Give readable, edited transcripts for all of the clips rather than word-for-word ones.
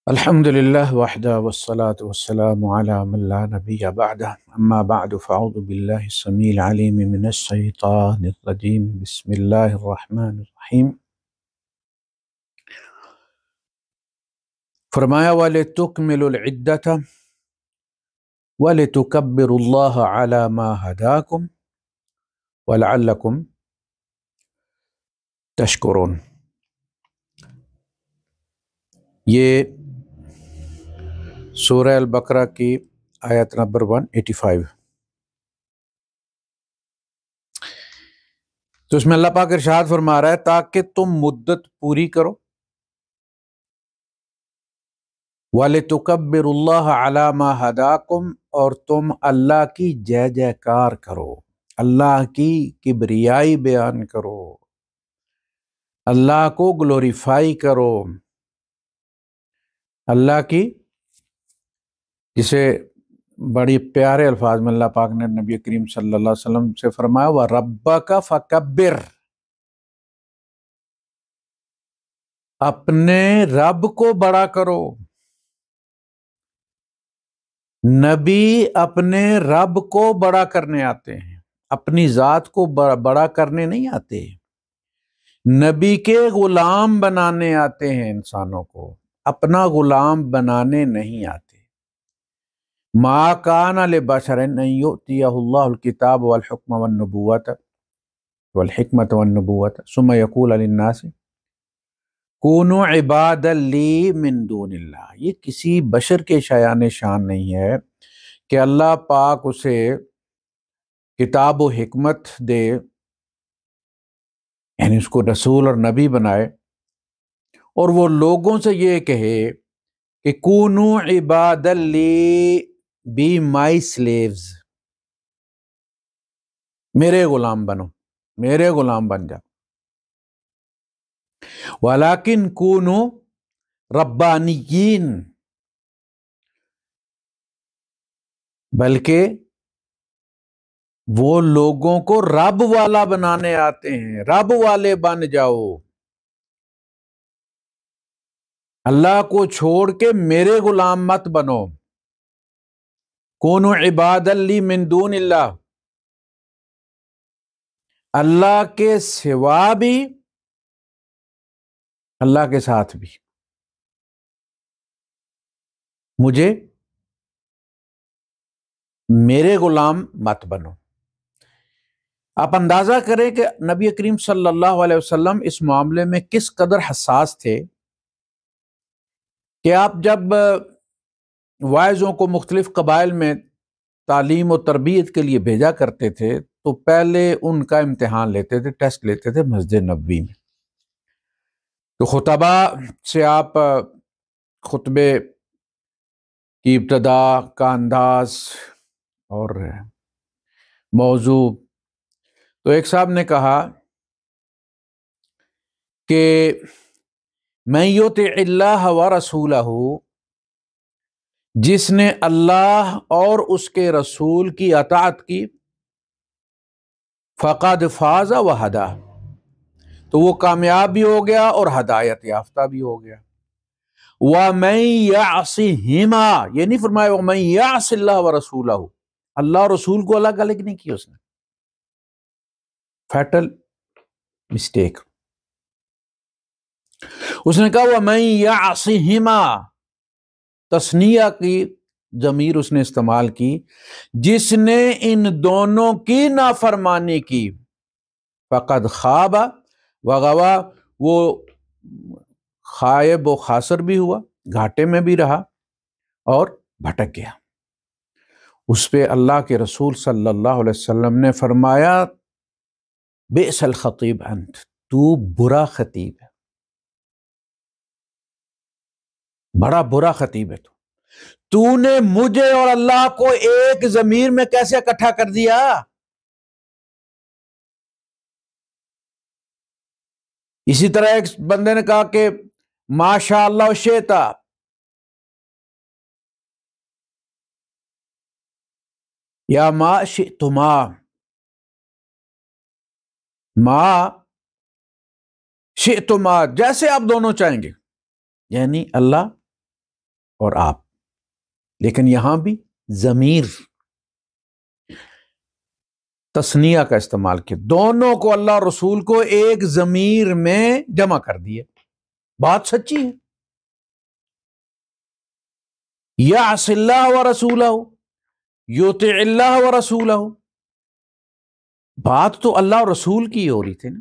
الحمد لله وحده والصلاة والسلام على من لا نبي بعده أما بعد فأعوذ بالله السميع العليم من الشيطان الرجيم بسم الله الرحمن الرحيم فرمایا وَلِتُكْمِلُوا الْعِدَّةَ وَلِتُكَبِّرُوا اللَّهَ عَلَى مَا هَدَاكُمْ وَلَعَلَّكُمْ تَشْكُرُونَ۔ یہ سورہ البقرہ کی آیت نمبر 185۔ تو اس میں اللہ پاک ارشاد فرما رہا ہے تاکہ تم مدت پوری کرو، وَلِتُكَبِّرُوا اللَّهَ عَلَى مَا هَدَاكُمْ، اور تم اللہ کی جے جے کار کرو، اللہ کی کبریائی بیان کرو، اللہ کو گلوریفائی کرو، اللہ کی، جسے بڑی پیارے الفاظ میں اللہ پاک نے نبی کریم صلی اللہ علیہ وسلم سے فرمایا وَرَبَّكَ فَكَبِّرْ، اپنے رب کو بڑا کرو۔ نبی اپنے رب کو بڑا کرنے آتے ہیں، اپنی ذات کو بڑا کرنے نہیں آتے، نبی کے غلام بنانے آتے ہیں، انسانوں کو اپنا غلام بنانے نہیں آتے۔ ما کان لبشر ان یؤتیہ اللہ الکتاب والحکم والنبوۃ والحکمۃ والنبوۃ ثم یقول للناس کونوا عبادا لی من دون اللہ۔ یہ کسی بشر کے شایان شان نہیں ہے کہ اللہ پاک اسے کتاب و حکمت دے، یعنی اس کو رسول اور نبی بنائے، اور وہ لوگوں سے یہ کہے کہ کونوا عبادا لی، بی مائی سلیوز، میرے غلام بنو، میرے غلام بن جا، ولیکن کونوا ربانیین، بلکہ وہ لوگوں کو رب والا بنانے آتے ہیں، رب والے بن جاؤ، اللہ کو چھوڑ کے میرے غلام مت بنو۔ کونوا عبادا لی من دون اللہ، اللہ کے سوا بھی، اللہ کے ساتھ بھی، مجھے میرے غلام مت بنو۔ آپ اندازہ کریں کہ نبی کریم صلی اللہ علیہ وسلم اس معاملے میں کس قدر حساس تھے کہ آپ جب واعظوں کو مختلف قبائل میں تعلیم و تربیت کے لیے بھیجا کرتے تھے تو پہلے ان کا امتحان لیتے تھے، ٹیسٹ لیتے تھے مسجد نبوی میں۔ تو خطبہ سے آپ خطبے کی ابتدا کا انداز اور موضوع، تو ایک صاحب نے کہا کہ من یطع اللہ ورسولہ، جس نے اللہ اور اس کے رسول کی اطاعت کی، فقد فاز وہدی، تو وہ کامیاب بھی ہو گیا اور ہدایت یافتہ بھی ہو گیا۔ وَمَن يَعْصِهِمَا، یہ نہیں فرمایا وَمَن يَعْصِ اللَّهَ وَرَسُولَهُ، اللہ اور رسول کو الگ الگ نہیں کیا اس نے، فیٹل مسٹیک۔ اس نے کہا وَمَن يَعْصِهِمَا، تثنیہ کی ضمیر اس نے استعمال کی، جس نے ان دونوں کی نافرمانی کی، فقد خاب وغوا، وہ خائب و خاسر بھی ہوا، گھاٹے میں بھی رہا اور بھٹک گیا۔ اس پہ اللہ کے رسول صلی اللہ علیہ وسلم نے فرمایا بئس الخطیب انت، تو برا خطیب ہے، بڑا برا خطیب ہے تو نے مجھے اور اللہ کو ایک ضمیر میں کیسے اکٹھا کر دیا؟ اسی طرح ایک بندے نے کہا کہ ما شاء اللہ شئتا، یا ما شئتما، ما شئتما، جیسے آپ دونوں چاہیں گے، یعنی اللہ اور آپ، لیکن یہاں بھی ضمیر تثنیہ کا استعمال کیا، دونوں کو اللہ اور رسول کو ایک ضمیر میں جمع کر دیے. بات سچی ہے. یعص اللہ و رسولہ یطع اللہ و رسولہ، بات تو اللہ اور رسول کی ہو رہی تھی نا،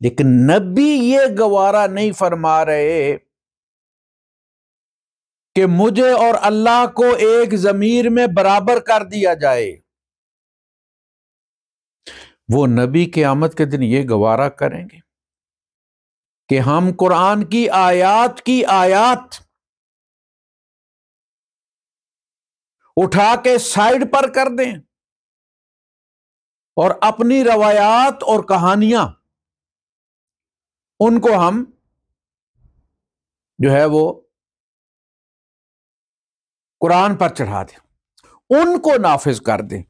لیکن نبی یہ گوارا نہیں فرما رہے کہ مجھے اور اللہ کو ایک ضمیر میں برابر کر دیا جائے. وہ نبی قیامت کے دن یہ گوارا کریں گے کہ ہم قرآن کی آیات اٹھا کے سائڈ پر کر دیں اور اپنی روایات اور کہانیاں ان کو ہم جو ہے وہ قرآن پر چڑھا دیں، ان کو نافذ کر دیں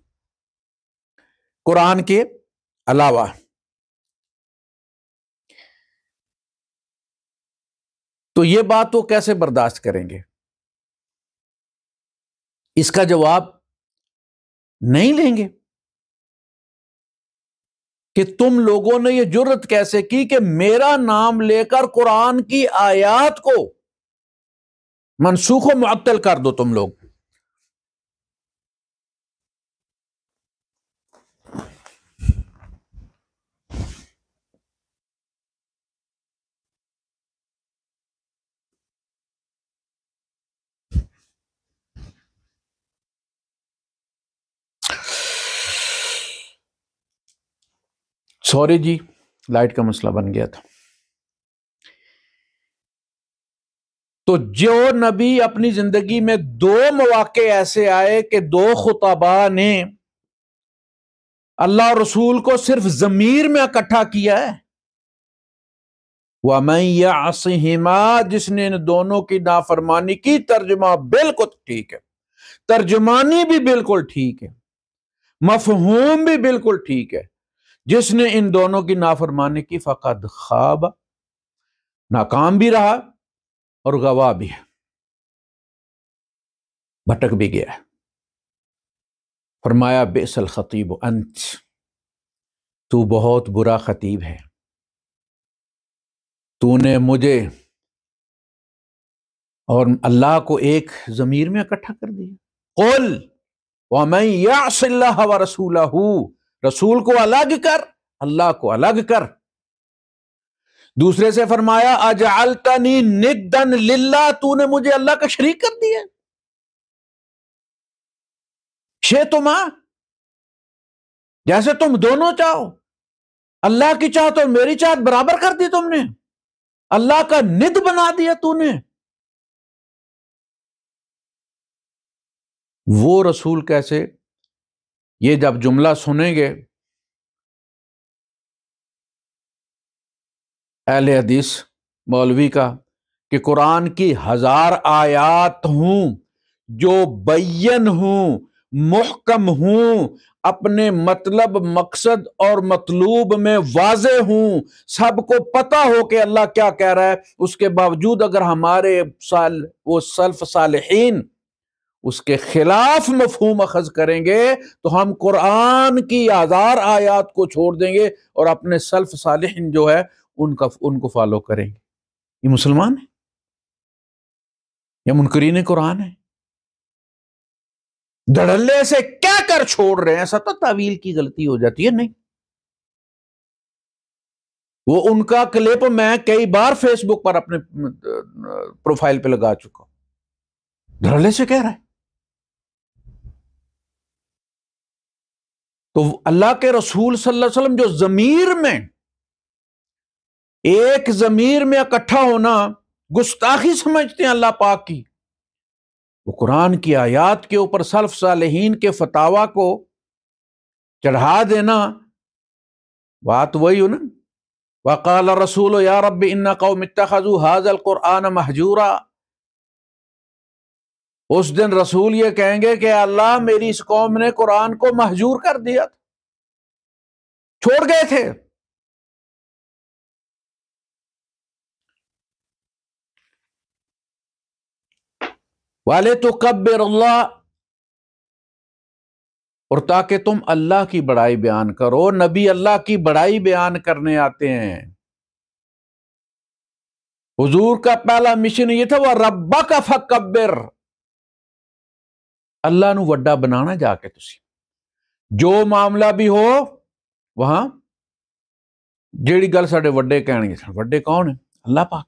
قرآن کے علاوہ. تو یہ بات وہ کیسے برداشت کریں گے؟ اس کا جواب نہیں لیں گے کہ تم لوگوں نے یہ جرت کیسے کی کہ میرا نام لے کر قرآن کی آیات کو منسوخ و معطل کر دو تم لوگ. سوری جی، لائٹ کا مسئلہ بن گیا تھا. تو جو نبی اپنی زندگی میں 2 مواقع ایسے آئے کہ 2 خطباء نے اللہ اور رسول کو صرف ضمیر میں اکٹھا کیا ہے، وَمَن يَعْصِهِمَا، جس نے ان دونوں کی نافرمانی کی، ترجمہ بالکل ٹھیک ہے، ترجمانی بھی بالکل ٹھیک ہے، مفہوم بھی بالکل ٹھیک ہے. جس نے ان دونوں کی نافرمانی کی فقد خاب، ناکام بھی رہا اور گواہ بھی ہے، بھٹک بھی گیا. فرمایا بئس الخطیب انت، تو بہت برا خطیب ہے، تو نے مجھے اور اللہ کو ایک ضمیر میں اکٹھا کر دیا. قل ومن یعص اللہ ورسولہ، رسول کو الگ کر، اللہ کو الگ کر. دوسرے سے فرمایا اجعلتنی ندا للہ، تو نے مجھے اللہ کا شریک کر دیا. شئتما، جیسے تم دونوں چاہو، اللہ کی چاہت اور میری چاہت برابر کر دی تم نے، اللہ کا ند بنا دیا تو نے. وہ رسول کیسے؟ یہ جب جملہ سنیں گے اہل حدیث مولوی کا کہ قرآن کی 1000 آیات ہوں جو بین ہوں، محکم ہوں، اپنے مطلب، مقصد اور مطلوب میں واضح ہوں، سب کو پتا ہو کہ اللہ کیا کہہ رہا ہے، اس کے باوجود اگر ہمارے وہ سلف صالحین اس کے خلاف مفہوم اخذ کریں گے تو ہم قرآن کی 1000 آیات کو چھوڑ دیں گے اور اپنے سلف صالحین جو ہے ان کو فالو کریں گے. یہ مسلمان ہے یا منکرین قرآن ہے؟ دھڑلے سے کیا کر چھوڑ رہے ہیں؟ ایسا تو تعویل کی غلطی ہو جاتی ہے. نہیں، وہ ان کا کلپ میں کئی بار فیس بک پر اپنے پروفائل پہ لگا چکا ہوں. دھڑلے سے کہہ رہا ہے. تو اللہ کے رسول صلی اللہ علیہ وسلم جو ضمیر میں، ایک ضمیر میں اکٹھا ہونا گستاخی سمجھتے ہیں اللہ پاک کی، وہ قرآن کی آیات کے اوپر سلف صالحین کے فتاوی کو چڑھا دینا، بات وہی ہو نا. وقال الرسول یا رب ان قوم اتخذوا هذا القرآن مہجورا. اس دن رسول یہ کہیں گے کہ اللہ میری اس قوم نے قرآن کو مہجور کر دیا تھا، چھوڑ گئے تھے. وَلِتُكَبِّرُ اللَّهَ، اور تاکہ تم اللہ کی بڑائی بیان کرو۔ نبی اللہ کی بڑائی بیان کرنے آتے ہیں۔ حضور کا پہلا مشن یہ تھا، وَرَبَّكَ فَكَبِّرْ، اللہ نو وڈا بنانا جا کے تسی، جو معاملہ بھی ہو وہاں جیڑی گل ساڈے وڈے کہنگے، وڈے کون ہیں؟ اللہ پاک۔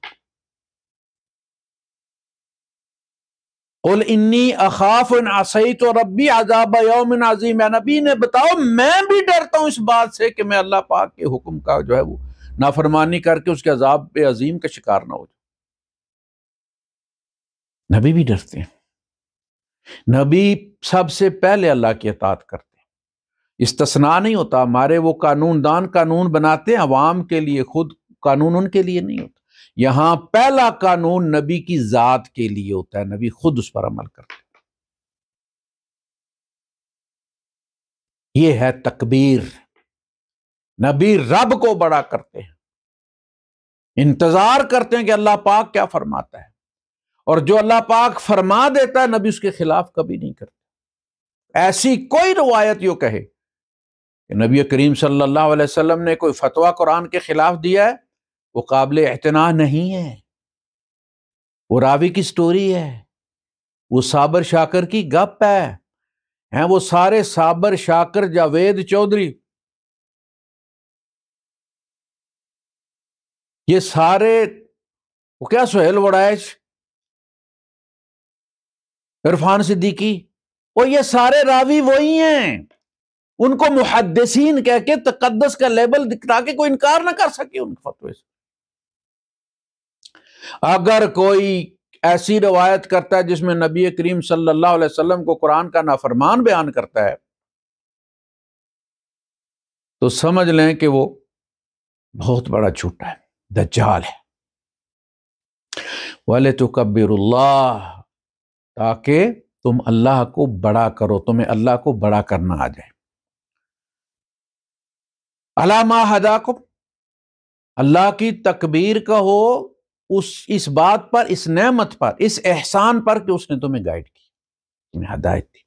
قُلْ إِنِّي أَخَافُ إِنْ عَصَيْتُ رَبِّي عَذَابَ يَوْمٍ عَظِيمٍ، اے نبی نے بتاؤ میں بھی ڈرتا ہوں اس بات سے کہ میں اللہ پاک کے حکم کا جو ہے وہ نافرمانی کر کے اس کے عذاب پہ عظیم کا شکار نہ ہو جائے۔ نبی بھی ڈرتے ہیں، نبی سب سے پہلے اللہ کی اطاعت کرتے ہیں، استثناء نہیں ہوتا۔ ہمارے وہ قانون دان قانون بناتے ہیں عوام کے لیے، خود قانون ان کے لیے نہیں ہوتا۔ یہاں پہلا قانون نبی کی ذات کے لیے ہوتا ہے، نبی خود اس پر عمل کرتے ہیں۔ یہ ہے تکبیر، نبی رب کو بڑا کرتے ہیں، انتظار کرتے ہیں کہ اللہ پاک کیا فرماتا ہے، اور جو اللہ پاک فرما دیتا ہے نبی اس کے خلاف کبھی نہیں کرتے۔ ایسی کوئی روایت یوں کہے کہ نبی کریم صلی اللہ علیہ وسلم نے کوئی فتویٰ قرآن کے خلاف دیا ہے، وہ قابل اعتنا نہیں ہے، وہ راوی کی سٹوری ہے، وہ صابر شاکر کی گپ ہے، ہیں وہ سارے صابر شاکر جاوید چودھری، یہ سارے وہ کیا سہیل وڑائچ، عرفان صدیقی، وہ یہ سارے راوی وہی ہیں، ان کو محدثین کہہ کے تقدس کا لیبل دکھا کے کوئی انکار نہ کر سکے ان فتوے سے۔ اگر کوئی ایسی روایت کرتا ہے جس میں نبی کریم صلی اللہ علیہ وسلم کو قرآن کا نافرمان بیان کرتا ہے تو سمجھ لیں کہ وہ بہت بڑا جھوٹا ہے، دجال ہے۔ وَلِتُكَبِّرُ اللَّهَ، تاکہ تم اللہ کو بڑا کرو، تمہیں اللہ کو بڑا کرنا آ جائے۔ عَلَىٰ مَا هَدَاكُمْ، اللہ کی تکبیر کہو اس بات پر، اس نعمت پر، اس احسان پر کہ اس نے تمہیں گائیڈ کی، تمہیں ہدایت دی۔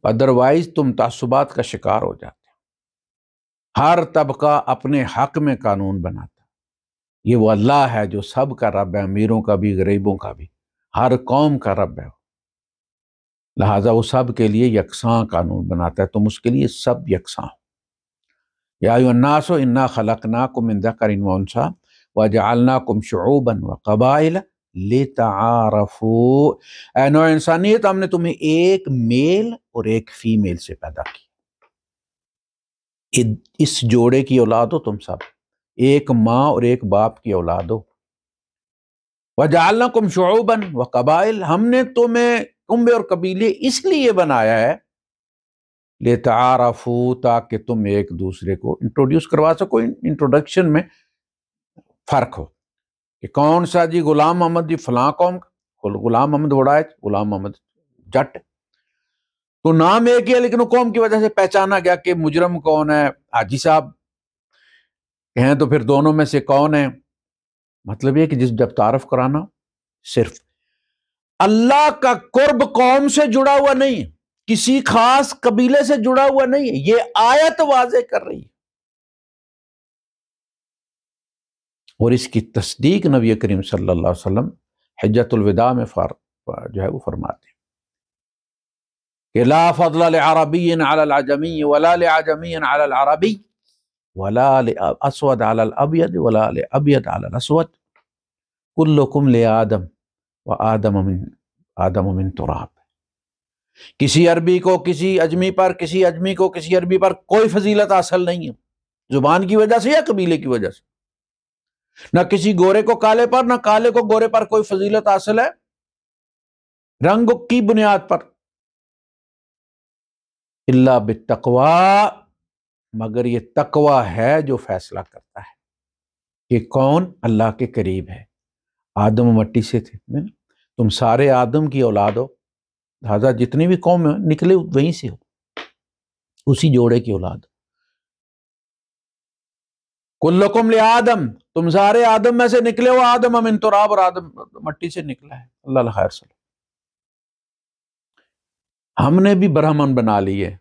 ادروائز تم تعصبات کا شکار ہو جاتے۔ ہر طبقہ اپنے حق میں قانون بناتا، یہ وہ اللہ ہے جو سب کا رب ہے، امیروں کا بھی غریبوں کا بھی، ہر قوم کا رب ہے، لہٰذا وہ سب کے لیے یکساں قانون بناتا ہے، تم اس کے لیے سب یکساں ہو۔ یا ایھا الناس انا خلقناکم من ذکر و انثی وجعلناکم شعوبا وقبائل لتعارفوا، اے نوع انسانیت ہم نے تمہیں ایک میل اور ایک فیمیل سے پیدا کیا، اس جوڑے کی اولاد ہو تم سب، ایک ماں اور ایک باپ کی اولاد ہو۔ وجعلناکم شعوبا وقبائل، ہم نے تمہیں کنبے اور قبیلے اس لیے بنایا ہے لتعارفوا، تاکہ تم ایک دوسرے کو انٹروڈیوس کروا سکو، انٹروڈکشن میں فرق ہو کہ کون سا جی غلام محمد جی فلاں قوم کا، غلام محمد وڑائچ، غلام محمد جٹ، تو نام ایک ہی ہے لیکن وہ قوم کی وجہ سے پہچانا گیا کہ مجرم کون ہے، حاجی صاحب ہیں تو پھر دونوں میں سے کون ہے۔ مطلب یہ کہ جب تعارف کرانا، صرف اللہ کا قرب قوم سے جڑا ہوا نہیں ہے، کسی خاص قبیلے سے جڑا ہوا نہیں ہے، یہ آیت واضح کر رہی ہے، اور اس کی تصدیق نبی کریم صلی اللہ علیہ وسلم حجۃ الوداع میں جو ہے وہ فرماتے ہیں کہ لا فضل لعربی علی العجمی ولا لعجمی علی العربی ولا لاسود علی الابیض ولا لابیض علی الاسود کلکم لآدم وآدم من تراب۔ کسی عربی کو کسی اجمی پر، کسی اجمی کو کسی عربی پر کوئی فضیلت حاصل نہیں ہے، زبان کی وجہ سے یا قبیلے کی وجہ سے، نہ کسی گورے کو کالے پر، نہ کالے کو گورے پر کوئی فضیلت حاصل ہے رنگ کی بنیاد پر، الا بالتقوی، مگر یہ تقوی ہے جو فیصلہ کرتا ہے کہ کون اللہ کے قریب ہے۔ آدم مٹی سے تھے، تم سارے آدم کی اولاد ہو، لہذا جتنی بھی قوم نکلے وہیں سے ہو، اسی جوڑے کی اولاد۔ کلکم لآدم، تم سارے آدم میں سے نکلے ہو، آدم من تراب، اور آدم مٹی سے نکلا ہے، اللہ خیر صلی۔ ہم نے بھی برہمن بنا لی ہے،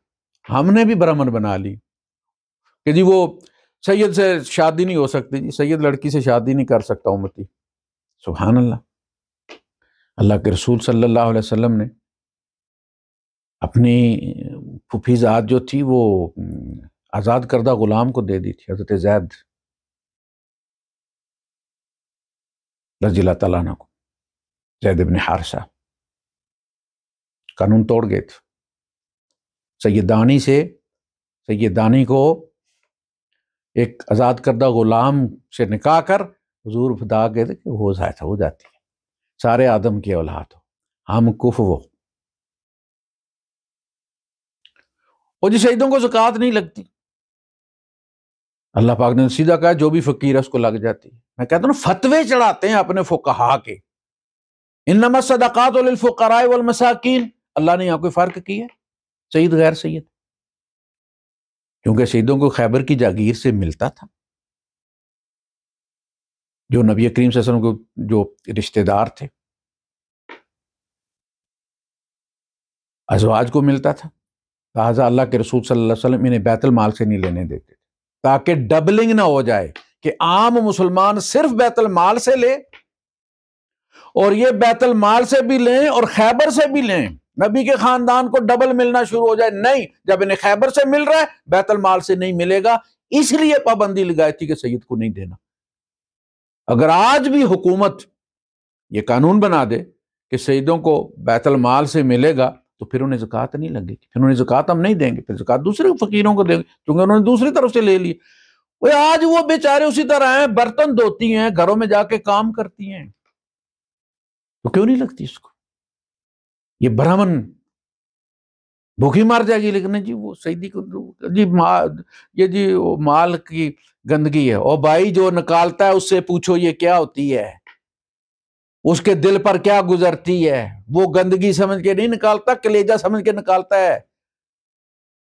ہم نے بھی برہمن بنا لی کہ جی وہ سید سے شادی نہیں ہو سکتی، جی سید لڑکی سے شادی نہیں کر سکتا امتی۔ سبحان اللہ، اللہ کے رسول صلی اللہ علیہ وسلم نے اپنی پھوپھی ذات جو تھی وہ آزاد کردہ غلام کو دے دی تھی، حضرت زید رضی اللہ تعالیٰ عنہ کو، زید ابن حارثہ، قانون توڑ گئے تھے۔ سیدانی کو ایک آزاد کردہ غلام سے نکاح کر حضور بتا گئے تھے کہ ہو جاتی ہے، سارے آدم کی اولاد ہو، ہم کف وہ۔ اور جی شہیدوں کو زکوٰۃ نہیں لگتی، اللہ پاک نے سیدھا کہا جو بھی فقیر ہے اس کو لگ جاتی ہے۔ میں کہتا ہوں فتوے چڑھاتے ہیں اپنے فقہا کے، انما الصدقات للفقراء والمساکین، اللہ نے یہاں کوئی فرق کیا ہے سید غیر سید؟ کیونکہ شہیدوں کو خیبر کی جاگیر سے ملتا تھا، جو نبی کریم صلی اللہ علیہ وسلم کو جو رشتہ دار تھے ازواج کو ملتا تھا، لہٰذا اللہ کے رسول صلی اللہ علیہ وسلم انہیں بیت المال سے نہیں لینے دیتے تھے، تاکہ ڈبلنگ نہ ہو جائے کہ عام مسلمان صرف بیت المال سے لے اور یہ بیت المال سے بھی لیں اور خیبر سے بھی لیں، نبی کے خاندان کو ڈبل ملنا شروع ہو جائے۔ نہیں، جب انہیں خیبر سے مل رہا ہے بیت المال سے نہیں ملے گا، اس لیے پابندی لگائی تھی کہ سید کو نہیں دینا۔ اگر آج بھی حکومت یہ قانون بنا دے کہ سیدوں کو بیت المال سے ملے گا تو پھر انہیں زکوٰۃ نہیں لگے گی، پھر انہیں زکوٰۃ ہم نہیں دیں گے، پھر زکوٰۃ دوسرے فقیروں کو دیں گے کیونکہ انہوں نے دوسری طرف سے لے لی۔ وہ آج وہ بیچارے اسی طرح ہیں، برتن دھوتی ہیں، گھروں میں جا کے کام کرتی ہیں، تو کیوں نہیں لگتی اس کو؟ یہ برہمن بھوکی مار جائے گی لیکن جی وہ سیدی کو جی یہ جی مال کی گندگی ہے، اور بھائی جو نکالتا ہے اس سے پوچھو یہ کیا ہوتی ہے، اس کے دل پر کیا گزرتی ہے، وہ گندگی سمجھ کے نہیں نکالتا، کلیجہ سمجھ کے نکالتا ہے،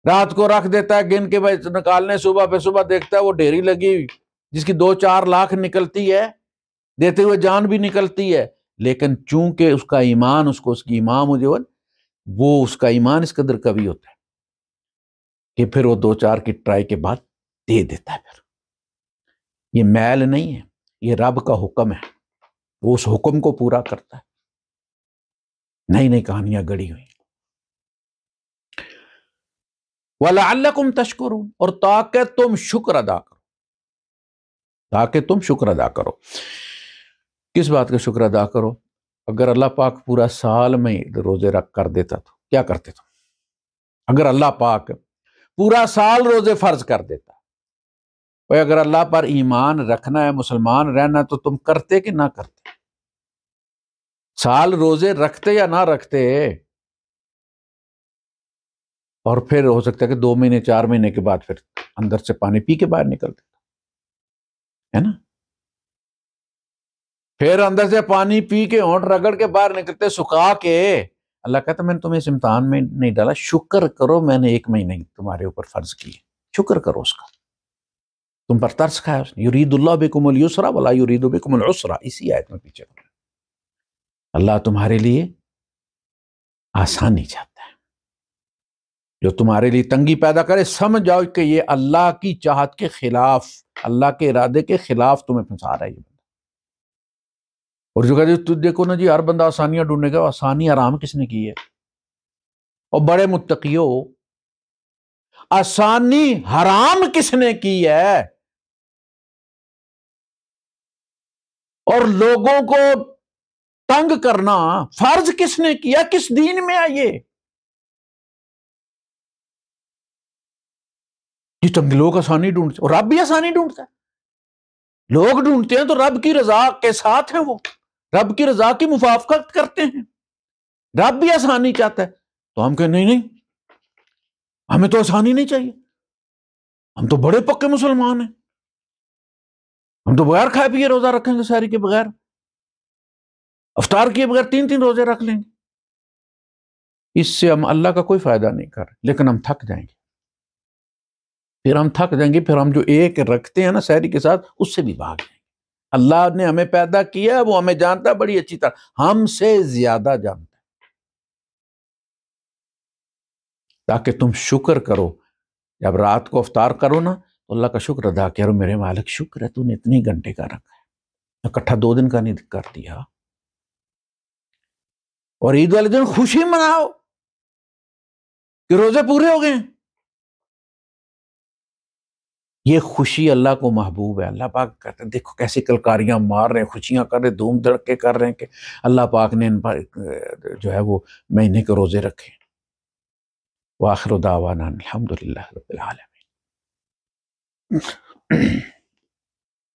رات کو رکھ دیتا ہے گن کے بھائی نکالنے، صبح پہ صبح دیکھتا ہے وہ ڈھیری لگی جس کی 2-4 لاکھ نکلتی ہے، دیتے ہوئے جان بھی نکلتی ہے، لیکن چونکہ اس کا ایمان اس کی امام وہ اس کا ایمان اس قدر قوی ہوتا ہے کہ پھر وہ 2-4 کی ٹرائی کے بعد دے دیتا ہے۔ پھر یہ میل نہیں ہے، یہ رب کا حکم ہے، وہ اس حکم کو پورا کرتا ہے، نئی نئی کہانیاں گڑی ہوئی۔ وَلَعَلَّكُمْ تَشْكُرُونَ، اور تاکہ تم شکر ادا کرو، کس بات کا شکر ادا کرو؟ اگر اللہ پاک پورا سال میں روزے رکھ کر دیتا تو کیا کرتے تم؟ اگر اللہ پاک پورا سال روزے فرض کر دیتا، اور اگر اللہ پر ایمان رکھنا ہے، مسلمان رہنا، تو تم کرتے کہ نہ کرتے؟ سال روزے رکھتے یا نہ رکھتے؟ اور پھر ہو سکتا ہے کہ 2 مہینے 4 مہینے کے بعد پھر اندر سے پانی پی کے باہر نکلتے ہے نا، پھر اندر سے پانی پی کے ہونٹ رگڑ کے باہر نکلتے سکھا کے۔ اللہ کہتا میں نے تمہیں اس امتحان میں نہیں ڈالا، شکر کرو، میں نے 1 مہینہ تمہارے اوپر فرض کیے، شکر کرو اس کا، تم پر ترس کھایا اس نے۔ یرید اللہ بکم اليسر ولا یرید بکم العسر، اسی آیت میں پیچھے اللہ تمہارے لیے آسانی چاہتا ہے، جو تمہارے لیے تنگی پیدا کرے سمجھ جاؤ کہ یہ اللہ کی چاہت کے خلاف، اللہ کے ارادے کے خلاف تمہیں پھنسا رہا ہے یہ بندہ۔ اور جو کہتے تو دیکھو نا جی ہر بندہ آسانیاں ڈھونڈنے کا، آسانی آرام کس نے کی ہے؟ اور بڑے متقیوں، آسانی حرام کس نے کی ہے؟ اور لوگوں کو تنگ کرنا فرض کس نے کیا؟ کس دین میں آئیے؟ یہ تنگ لوگ آسانی ڈھونڈتے، اور رب بھی آسانی ڈھونڈتا ہے، لوگ ڈھونڈتے ہیں تو رب کی رضا کے ساتھ ہیں، وہ رب کی رضا کی موافقت کرتے ہیں، رب بھی آسانی چاہتا ہے، تو ہم کہیں نہیں ہمیں تو آسانی نہیں چاہیے، ہم تو بڑے پکے مسلمان ہیں، ہم تو بغیر کھائے پیے روزہ رکھیں گے، سحری کے بغیر، افطار کیے بغیر 3 روزے رکھ لیں گے، اس سے ہم اللہ کا کوئی فائدہ نہیں کر رہے، لیکن ہم تھک جائیں گے۔ پھر ہم تھک جائیں گے، پھر ہم جو ایک رکھتے ہیں نا سحری کے ساتھ، اس سے بھی بھاگ جائیں گے۔ اللہ نے ہمیں پیدا کیا، وہ ہمیں جانتا ہے بڑی اچھی طرح، ہم سے زیادہ جانتا ہے، تاکہ تم شکر کرو۔ جب رات کو افطار کرو نا تو اللہ کا شکر ادا کرو، میرے مالک شکر ہے تو نے اتنے گھنٹے کا رکھا ہے، اکٹھا 2 دن کا نہیں کر دیا۔ اور عید والے دن خوشی مناؤ کہ روزے پورے ہو گئے۔ یہ خوشی اللہ کو محبوب ہے۔ اللہ پاک کہتے ہیں دیکھو کیسی کلکاریاں مار رہے ہیں، خوشیاں کر رہے ہیں، دھوم دھڑکے کر رہے ہیں کہ اللہ پاک نے ان پر جو ہے وہ مہینے کے روزے رکھے۔ وآخر دعوانا الحمدللہ رب العالمین۔